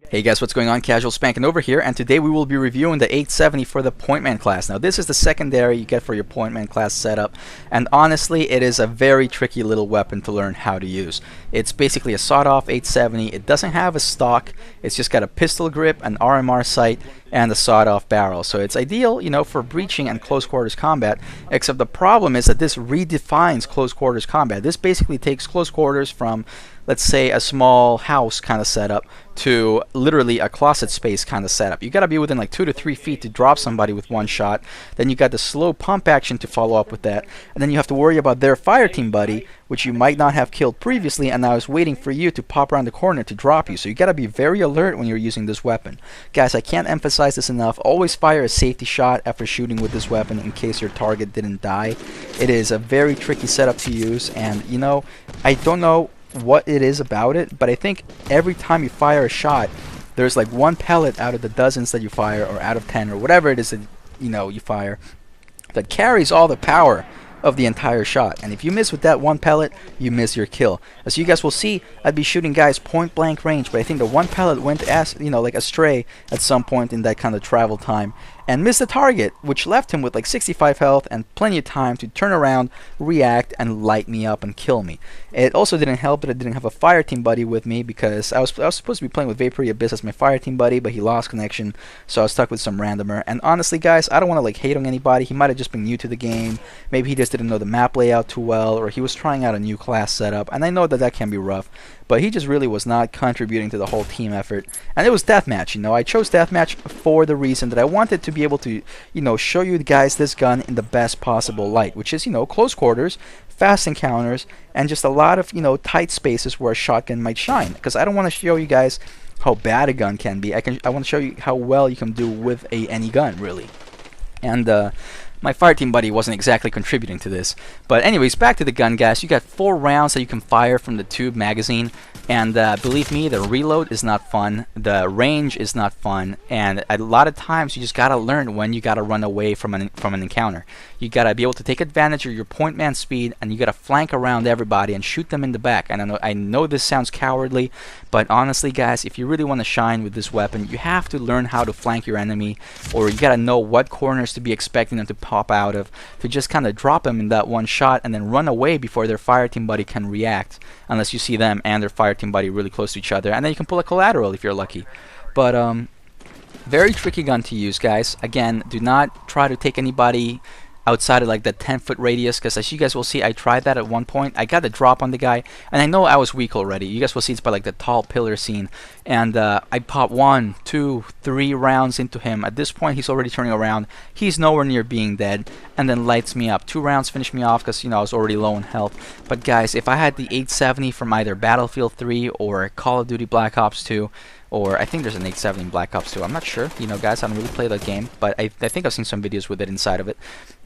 Hey guys, what's going on? Casual Spanking over here, and today we will be reviewing the 870 for the Pointman class. Now this is the secondary you get for your Pointman class setup, and honestly it is a very tricky little weapon to learn how to use. It's basically a sawed-off 870. It doesn't have a stock, it's just got a pistol grip, an RMR sight, and a sawed-off barrel. So it's ideal, for breaching and close quarters combat, except the problem is that this redefines close quarters combat. This basically takes close quarters from, let's say, a small house kind of setup to literally a closet space kind of setup. You got to be within like 2 to 3 feet to drop somebody with one shot. Then you got the slow pump action to follow up with that, and then you have to worry about their fire team buddy, which you might not have killed previously, and now is waiting for you to pop around the corner to drop you. So you got to be very alert when you're using this weapon. Guys, I can't emphasize this enough. Always fire a safety shot after shooting with this weapon in case your target didn't die. It is a very tricky setup to use, and I don't know what it is about it, but I think every time you fire a shot, there's like one pellet out of the dozens that you fire, or out of 10, or whatever it is that you fire, that carries all the power of the entire shot. And if you miss with that one pellet, you miss your kill. As you guys will see, I'd be shooting guys point blank range, but I think the one pellet went like astray at some point in that kind of travel time and missed the target, which left him with like 65 health and plenty of time to turn around, react, and light me up and kill me. It also didn't help that I didn't have a fire team buddy with me, because I was supposed to be playing with Vapory Abyss as my fire team buddy, but he lost connection, so I was stuck with some randomer. And honestly guys, I don't want to like hate on anybody. He might have just been new to the game. Maybe he just didn't know the map layout too well, or he was trying out a new class setup, and I know that that can be rough, but he just really was not contributing to the whole team effort. And it was deathmatch. I chose deathmatch for the reason that I wanted to be able to show you guys this gun in the best possible light, which is close quarters, fast encounters, and just a lot of tight spaces where a shotgun might shine, because I don't want to show you guys how bad a gun can be. I want to show you how well you can do with any gun, really. And my fire team buddy wasn't exactly contributing to this. But anyways, back to the gun, guys. You got 4 rounds that you can fire from the tube magazine, and believe me, the reload is not fun, the range is not fun, and a lot of times you just gotta learn when you gotta run away from an encounter. You gotta be able to take advantage of your point man speed, and you gotta flank around everybody and shoot them in the back. And I know this sounds cowardly, but honestly guys, if you really want to shine with this weapon, you have to learn how to flank your enemy, or you gotta know what corners to be expecting them to pop out of, to just kind of drop them in that one shot and then run away before their fire team buddy can react, unless you see them and their fire team buddy really close to each other, and then you can pull a collateral if you're lucky. But very tricky gun to use, guys. Again, do not try to take anybody outside of like the 10-foot radius, because as you guys will see, I tried that at one point. I got the drop on the guy, and I know I was weak already. You guys will see it's by like the tall pillar scene, and I popped 1, 2, 3 rounds into him. At this point, he's already turning around. He's nowhere near being dead, and then lights me up. 2 rounds finished me off because I was already low in health. But guys, if I had the 870 from either Battlefield 3 or Call of Duty Black Ops 2, or I think there's an 870 in Black Ops 2. I'm not sure. Guys, I don't really play that game, but I think I've seen some videos with it inside of it.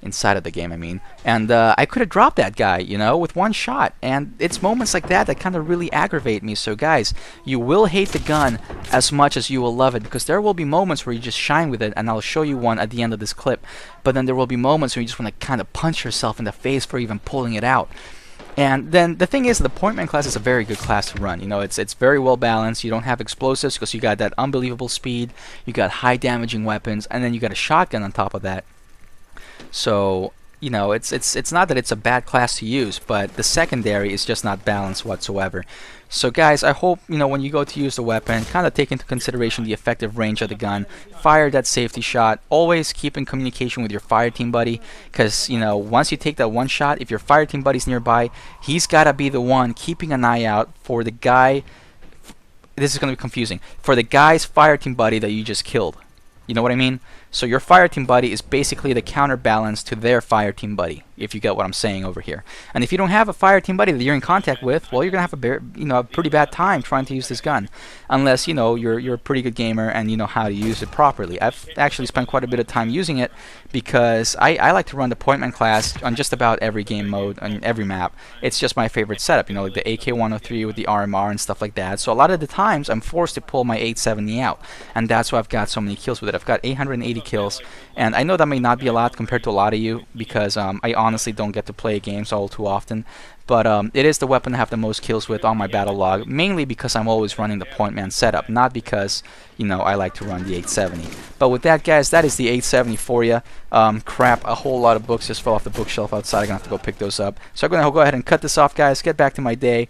Inside of the game, I mean. And I could have dropped that guy, with one shot. And it's moments like that that kind of really aggravate me. So guys, you will hate the gun as much as you will love it, because there will be moments where you just shine with it, and I'll show you one at the end of this clip. But then there will be moments where you just want to kind of punch yourself in the face for even pulling it out. And then the thing is, the Pointman class is a very good class to run. It's very well balanced. You don't have explosives because you got that unbelievable speed. You got high damaging weapons, and then you got a shotgun on top of that. So it's not that it's a bad class to use, but the secondary is just not balanced whatsoever. So guys, I hope when you go to use the weapon, kind of take into consideration the effective range of the gun. Fire that safety shot. Always keep in communication with your fire team buddy, because once you take that one shot, if your fire team buddy's nearby, he's gotta be the one keeping an eye out for the guy. This is gonna be confusing. For the guy's fire team buddy that you just killed. You know what I mean? So your fire team buddy is basically the counterbalance to their fire team buddy, if you get what I'm saying over here. And if you don't have a fire team buddy that you're in contact with, well, you're gonna have a pretty bad time trying to use this gun, unless you're a pretty good gamer and you know how to use it properly. I've actually spent quite a bit of time using it, because I like to run the Pointman class on just about every game mode, on every map. It's just my favorite setup, like the AK-103 with the RMR and stuff like that. So a lot of the times I'm forced to pull my 870 out, and that's why I've got so many kills with it. I've got 880 kills. And I know that may not be a lot compared to a lot of you, because I honestly don't get to play games all too often. But it is the weapon I have the most kills with on my battle log, mainly because I'm always running the Pointman setup, not because, you know, I like to run the 870. But with that, guys, that is the 870 for you. Crap, a whole lot of books just fell off the bookshelf outside. I'm going to have to go pick those up. So I'm going to go ahead and cut this off, guys, get back to my day.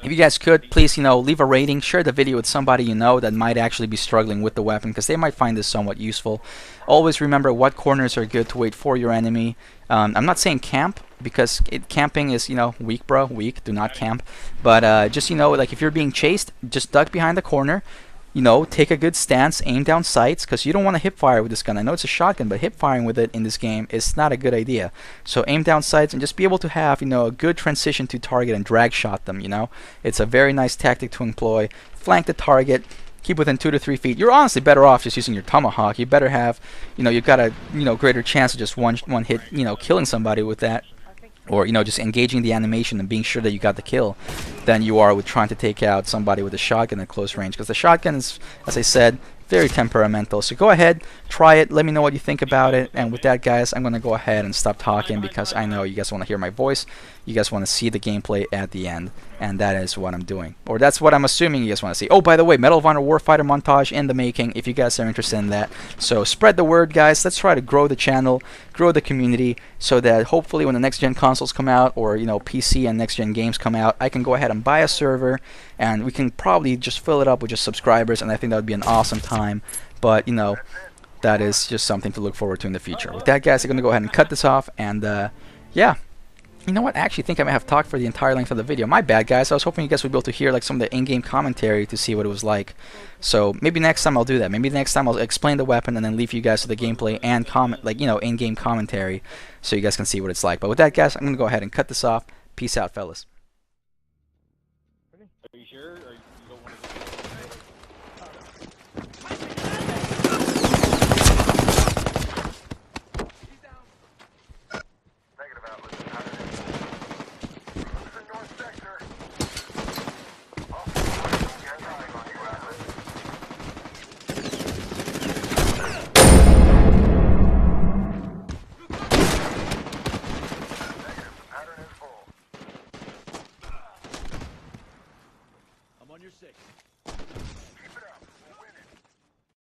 If you guys could, please, you know, leave a rating, share the video with somebody you know that might actually be struggling with the weapon, because they might find this somewhat useful. Always remember what corners are good to wait for your enemy. I'm not saying camp, because camping is, you know, weak, bro, weak. Do not camp. But just, you know, like if you're being chased, just duck behind the corner. You know, take a good stance, aim down sights, because you don't want to hip fire with this gun. I know it's a shotgun, but hip firing with it in this game is not a good idea. So aim down sights and just be able to have, you know, a good transition to target and drag shot them, you know. It's a very nice tactic to employ. Flank the target, keep within 2 to 3 feet. You're honestly better off just using your tomahawk. You better have, you know, you've got a, you know, greater chance of just one hit, you know, killing somebody with that. Or, you know, just engaging the animation and being sure that you got the kill, than you are with trying to take out somebody with a shotgun at close range. Because the shotgun is, as I said, very temperamental. So go ahead, try it, let me know what you think about it. And with that, guys, I'm going to go ahead and stop talking, because I know you guys want to hear my voice. You guys want to see the gameplay at the end, and that is what I'm doing. Or that's what I'm assuming you guys want to see. Oh, by the way, Medal of Honor Warfighter montage in the making, if you guys are interested in that. So spread the word, guys. Let's try to grow the channel, grow the community, so that hopefully when the next-gen consoles come out, or, you know, PC and next-gen games come out, I can go ahead and buy a server, and we can probably just fill it up with just subscribers, and I think that would be an awesome time. But, you know, that is just something to look forward to in the future. With that, guys, I'm going to go ahead and cut this off, and, yeah. You know what? I actually think I might have talked for the entire length of the video. My bad, guys. I was hoping you guys would be able to hear like some of the in-game commentary to see what it was like. So maybe next time I'll do that. Maybe next time I'll explain the weapon and then leave you guys to the gameplay and comment, like, you know, in-game commentary, so you guys can see what it's like. But with that, guys, I'm gonna go ahead and cut this off. Peace out, fellas. Are you sure? Or you don't want to Negative outlet. North sector. I'm on your 6.